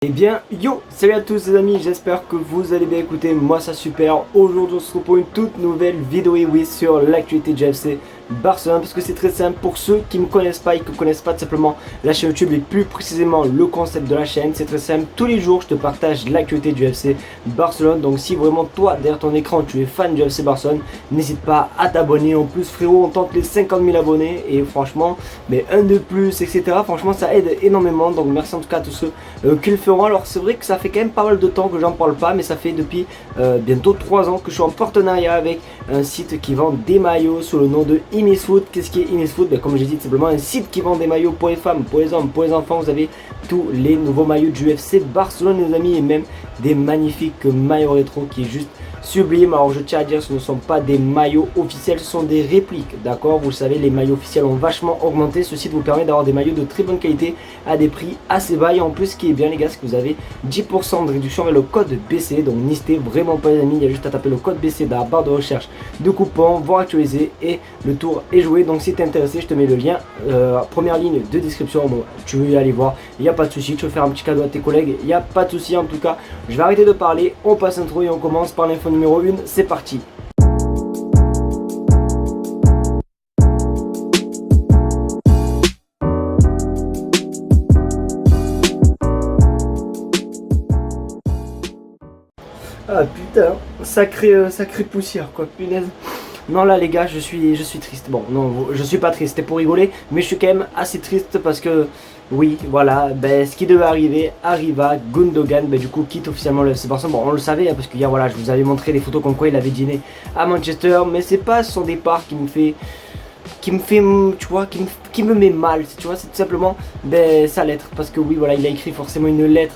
Eh bien, yo, salut à tous les amis, j'espère que vous allez bien. Écoutez, moi ça super. Aujourd'hui on se retrouve pour une toute nouvelle vidéo et oui, sur l'actualité du FC Barcelone, parce que c'est très simple pour ceux qui ne me connaissent pas et qui ne connaissent pas tout simplement la chaîne YouTube et plus précisément le concept de la chaîne. C'est très simple, tous les jours je te partage l'actualité du FC Barcelone. Donc si vraiment toi derrière ton écran tu es fan du FC Barcelone, n'hésite pas à t'abonner. En plus frérot, on tente les 50 000 abonnés et franchement, mais un de plus etc. Franchement ça aide énormément, donc merci en tout cas à tous ceux qui le feront. Alors c'est vrai que ça fait quand même pas mal de temps que j'en parle pas, mais ça fait depuis bientôt 3 ans que je suis en partenariat avec un site qui vend des maillots sous le nom de Imisfoot. Qu'est-ce qui est Imisfoot? Comme j'ai dit, c'est simplement un site qui vend des maillots pour les femmes, pour les hommes, pour les enfants. Vous avez tous les nouveaux maillots du FC Barcelone les amis, et même des magnifiques maillots rétro qui est juste sublime. Alors je tiens à dire, ce ne sont pas des maillots officiels, ce sont des répliques, d'accord? Vous le savez, les maillots officiels ont vachement augmenté. Ce site vous permet d'avoir des maillots de très bonne qualité à des prix assez bas. Et en plus, ce qui est bien les gars, c'est que vous avez 10% de réduction avec le code BC. Donc n'hésitez vraiment pas les amis, il y a juste à taper le code BC dans la barre de recherche de coupons, voir actualiser et le tour est joué. Donc si tu es intéressé, je te mets le lien première ligne de description. Bon, tu veux y aller voir, il n'y a pas de souci. Tu veux faire un petit cadeau à tes collègues, il n'y a pas de souci. En tout cas, je vais arrêter de parler, on passe intro et on commence par l'info numéro 1, c'est parti. Ah putain, sacré poussière quoi, punaise. Non là les gars, je suis triste. Bon non, je suis pas triste, c'était pour rigoler, mais je suis quand même assez triste parce que oui, voilà, ce qui devait arriver arriva. Gundogan, du coup quitte officiellement le FC Barcelone. Bon, on le savait parce que hier voilà, je vous avais montré les photos comme quoi il avait dîné à Manchester, mais c'est pas son départ qui me fait tu vois, qui me met mal, tu vois, c'est tout simplement sa lettre, parce que oui voilà, il a écrit forcément une lettre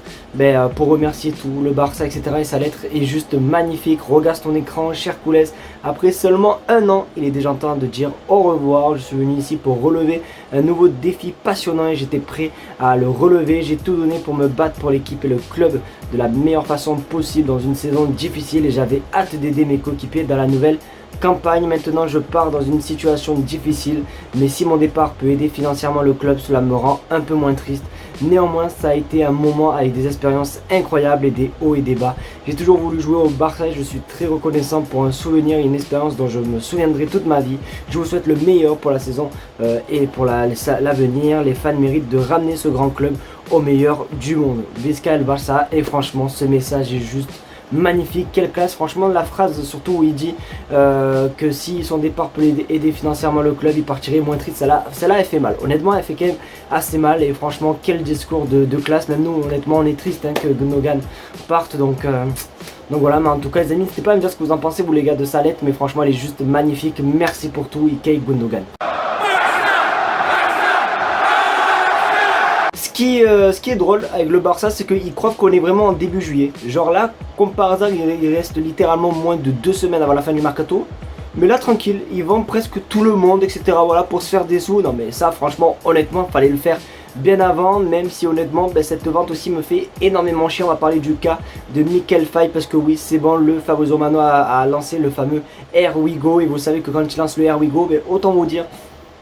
pour remercier tout le Barça etc, et sa lettre est juste magnifique. Regarde ton écran, cher Coulès, après seulement un an, il est déjà en train de dire au revoir. Je suis venu ici pour relever un nouveau défi passionnant et j'étais prêt à le relever. J'ai tout donné pour me battre pour l'équipe et le club de la meilleure façon possible dans une saison difficile et j'avais hâte d'aider mes coéquipiers dans la nouvelle campagne. Maintenant je pars dans une situation difficile, mais si mon départ peut aider financièrement le club, cela me rend un peu moins triste. Néanmoins ça a été un moment avec des expériences incroyables et des hauts et des bas. J'ai toujours voulu jouer au Barça et je suis très reconnaissant pour un souvenir et une expérience dont je me souviendrai toute ma vie. Je vous souhaite le meilleur pour la saison et pour l'avenir. Les fans méritent de ramener ce grand club au meilleur du monde. Visca el Barça. Et franchement ce message est juste magnifique, quelle classe. Franchement la phrase surtout où il dit que si son départ peut aider financièrement le club, il partirait moins triste, celle-là elle fait mal, honnêtement elle fait quand même assez mal. Et franchement quel discours de classe. Même nous honnêtement on est triste que Gundogan parte, donc voilà. Mais en tout cas les amis, n'hésitez pas à me dire ce que vous en pensez vous les gars de sa lettre, mais franchement elle est juste magnifique. Merci pour tout Ilkay Gundogan. Ce qui est drôle avec le Barça, c'est qu'ils croient qu'on est vraiment en début juillet. Genre là, comme par hasard, il reste littéralement moins de 2 semaines avant la fin du mercato. Mais là, tranquille, ils vendent presque tout le monde, etc. Voilà, pour se faire des sous. Non mais ça, franchement, honnêtement, fallait le faire bien avant. Même si honnêtement, cette vente aussi me fait énormément chier. On va parler du cas de Mikel Faye, parce que oui, c'est bon, le Fabrizio Romano a lancé le fameux Here We Go. Et vous savez que quand il lance le Here We Go, autant vous dire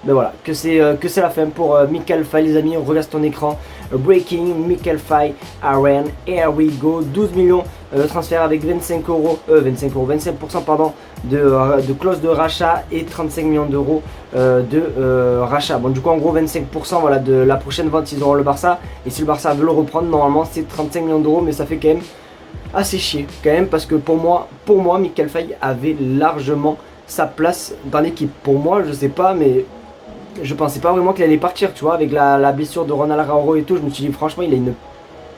voilà, que c'est la fin pour Mikel Faye les amis. On regarde ton écran. Breaking, Mikel Faye, Aren, Here We Go. 12 millions de transferts avec 25% pardon, de clause de rachat et 35 millions d'euros de rachat. Bon du coup en gros 25% voilà, de la prochaine vente s'ils auront le Barça. Et si le Barça veut le reprendre, normalement c'est 35 millions d'euros, mais ça fait quand même assez chier quand même, parce que pour moi Mikel Faye avait largement sa place dans l'équipe. Pour moi je sais pas, mais je pensais pas vraiment qu'il allait partir, tu vois, avec la blessure de Ronald Araujo et tout. Je me suis dit franchement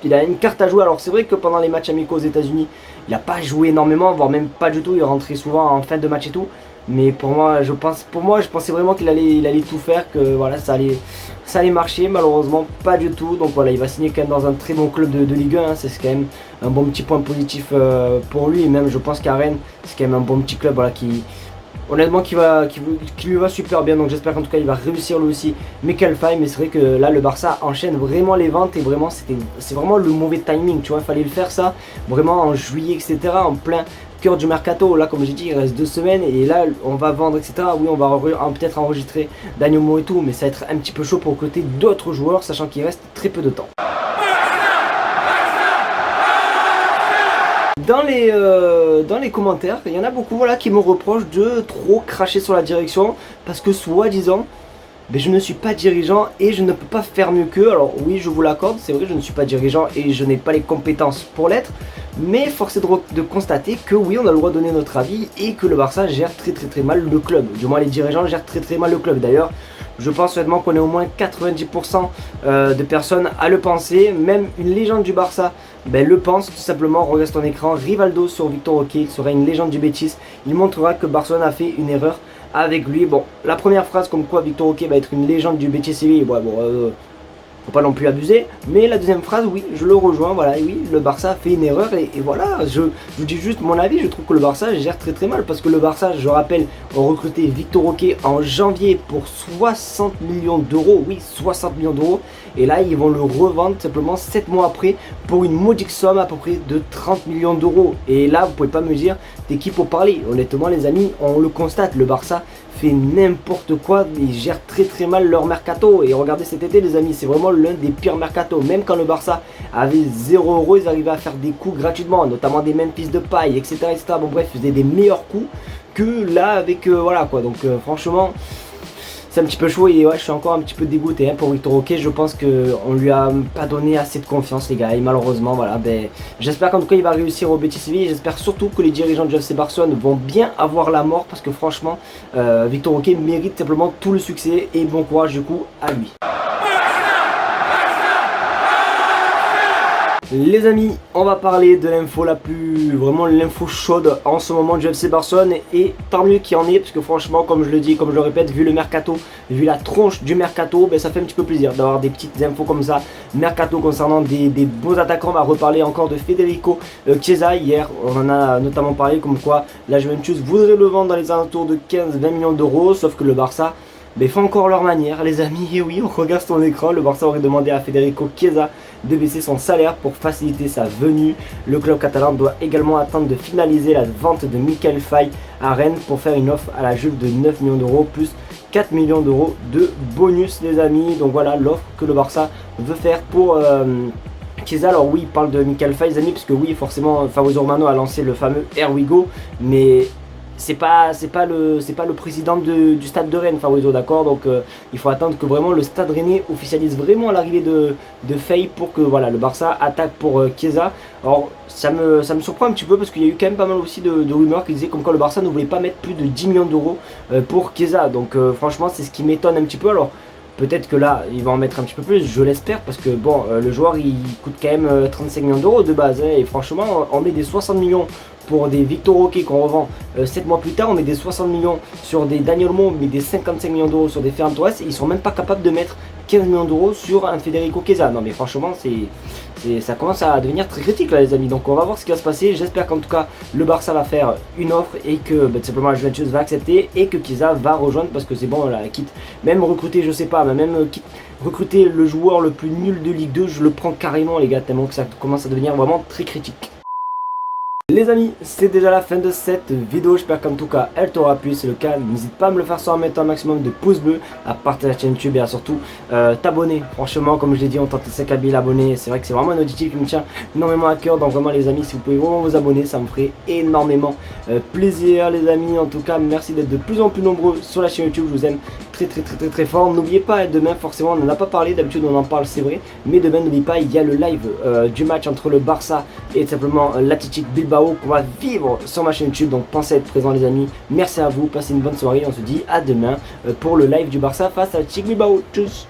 il a une carte à jouer. Alors c'est vrai que pendant les matchs amicaux aux États-Unis il n'a pas joué énormément, voire même pas du tout. Il rentrait souvent en fin de match et tout, mais pour moi je pensais vraiment qu'il allait tout faire, que voilà ça allait marcher. Malheureusement pas du tout. Donc voilà, il va signer quand même dans un très bon club de Ligue 1 hein. C'est quand même un bon petit point positif pour lui. Et même je pense qu'à Rennes c'est quand même un bon petit club, voilà, honnêtement qui lui va super bien. Donc j'espère qu'en tout cas il va réussir lui aussi, Mikel Faye. Mais c'est vrai que là le Barça enchaîne vraiment les ventes et vraiment c'est vraiment le mauvais timing, tu vois. Il fallait le faire ça vraiment en juillet etc, en plein cœur du mercato. Là comme j'ai dit il reste 2 semaines et là on va vendre etc. Oui on va peut-être enregistrer Dani Olmo et tout, mais ça va être un petit peu chaud pour côté d'autres joueurs sachant qu'il reste très peu de temps. dans les commentaires, il y en a beaucoup voilà, qui me reprochent de trop cracher sur la direction parce que soi-disant, ben, je ne suis pas dirigeant et je ne peux pas faire mieux qu'eux. Alors oui, je vous l'accorde, c'est vrai, je ne suis pas dirigeant et je n'ai pas les compétences pour l'être. Mais force est de constater que oui, on a le droit de donner notre avis et que le Barça gère très mal le club. Du moins les dirigeants gèrent très mal le club. D'ailleurs, je pense honnêtement qu'on est au moins 90% de personnes à le penser. Même une légende du Barça ben, le pense tout simplement. Regarde ton écran, Rivaldo sur Victor Roque, il sera une légende du Betis. Il montrera que Barcelone a fait une erreur avec lui. Bon, la première phrase comme quoi Victor Roque va être une légende du Betis Séville, faut pas non plus abuser, mais la deuxième phrase, oui, je le rejoins, voilà, et oui, le Barça a fait une erreur, et voilà, je vous dis juste mon avis, je trouve que le Barça gère très mal, parce que le Barça, je rappelle, a recruté Victor Roque en janvier pour 60 millions d'euros, oui, 60 millions d'euros, et là, ils vont le revendre simplement 7 mois après, pour une modique somme à peu près de 30 millions d'euros, et là, vous pouvez pas me dire d'équipe au parler, honnêtement les amis, on le constate, le Barça fait n'importe quoi, ils gèrent très mal leur mercato, et regardez cet été les amis, c'est vraiment l'un des pires mercato. Même quand le Barça avait 0 €, ils arrivaient à faire des coups gratuitement, notamment des Memphis de paille, etc. Bon bref, ils faisaient des meilleurs coups que là avec voilà quoi. Donc franchement, c'est un petit peu chaud et ouais, je suis encore un petit peu dégoûté pour Victor Roque. Je pense qu'on lui a pas donné assez de confiance les gars et malheureusement voilà, ben, j'espère qu'en tout cas il va réussir au Betis Séville. J'espère surtout que les dirigeants du FC Barcelone vont bien avoir la mort parce que franchement Victor Roque mérite simplement tout le succès et bon courage du coup à lui. Les amis, on va parler de l'info la plus, vraiment l'info chaude en ce moment du FC Barcelone et tant mieux qu'il y en ait parce que franchement comme je le dis, comme je le répète, vu le mercato, vu la tronche du mercato, ben, ça fait un petit peu plaisir d'avoir des petites infos comme ça, mercato concernant des beaux attaquants. On va reparler encore de Federico Chiesa. Hier on en a notamment parlé comme quoi la Juventus voudrait le vendre dans les alentours de 15-20 millions d'euros, sauf que le Barça mais font encore leur manière les amis, et oui on regarde son écran, le Barça aurait demandé à Federico Chiesa de baisser son salaire pour faciliter sa venue. Le club catalan doit également attendre de finaliser la vente de Michael Faye à Rennes pour faire une offre à la Juve de 9 millions d'euros plus 4 millions d'euros de bonus les amis. Donc voilà l'offre que le Barça veut faire pour Chiesa. Alors oui il parle de Michael Faye les amis, parce que oui forcément Fabrizio Romano a lancé le fameux Here We Go, mais c'est pas le président du stade de Rennes, Fabrizio, d'accord. Donc il faut attendre que vraiment le stade rennais officialise vraiment l'arrivée de Faye pour que voilà le Barça attaque pour Chiesa. Alors ça me surprend un petit peu parce qu'il y a eu quand même pas mal aussi de rumeurs qui disaient comme quoi le Barça ne voulait pas mettre plus de 10 millions d'euros pour Chiesa. Donc franchement c'est ce qui m'étonne un petit peu. Alors peut-être que là, il va en mettre un petit peu plus, je l'espère, parce que bon, le joueur il coûte quand même 35 millions d'euros de base, hein, et franchement, on met des 60 millions pour des Victor Roque qu'on revend 7 mois plus tard, on met des 60 millions sur des Daniel Olmo, on met des 55 millions d'euros sur des Ferran Torres, et ils sont même pas capables de mettre 15 millions d'euros sur un Federico Chiesa. Non mais franchement, ça commence à devenir très critique là les amis, donc on va voir ce qui va se passer. J'espère qu'en tout cas le Barça va faire une offre et que tout simplement la Juventus va accepter et que Chiesa va rejoindre, parce que c'est bon là, quitte même recruter, je sais pas, mais même quitte recruter le joueur le plus nul de Ligue 2, je le prends carrément les gars, tellement que ça commence à devenir vraiment très critique. Les amis, c'est déjà la fin de cette vidéo, j'espère qu'en tout cas elle t'aura plu. Si c'est le cas, n'hésite pas à me le faire savoir en mettant un maximum de pouces bleus, à partager la chaîne YouTube et à surtout t'abonner. Franchement, comme je l'ai dit, on tente les 5 000 abonnés, c'est vrai que c'est vraiment un objectif qui me tient énormément à cœur. Donc vraiment les amis, si vous pouvez vraiment vous abonner, ça me ferait énormément plaisir les amis. En tout cas, merci d'être de plus en plus nombreux sur la chaîne YouTube, je vous aime très fort. N'oubliez pas, demain forcément on n'en a pas parlé, d'habitude on en parle c'est vrai, mais demain n'oubliez pas, il y a le live du match entre le Barça et simplement l'Athletic Bilbao qu'on va vivre sur ma chaîne YouTube, donc pensez à être présent les amis. Merci à vous, passez une bonne soirée, on se dit à demain pour le live du Barça face à l'Athletic Bilbao. Tchuss.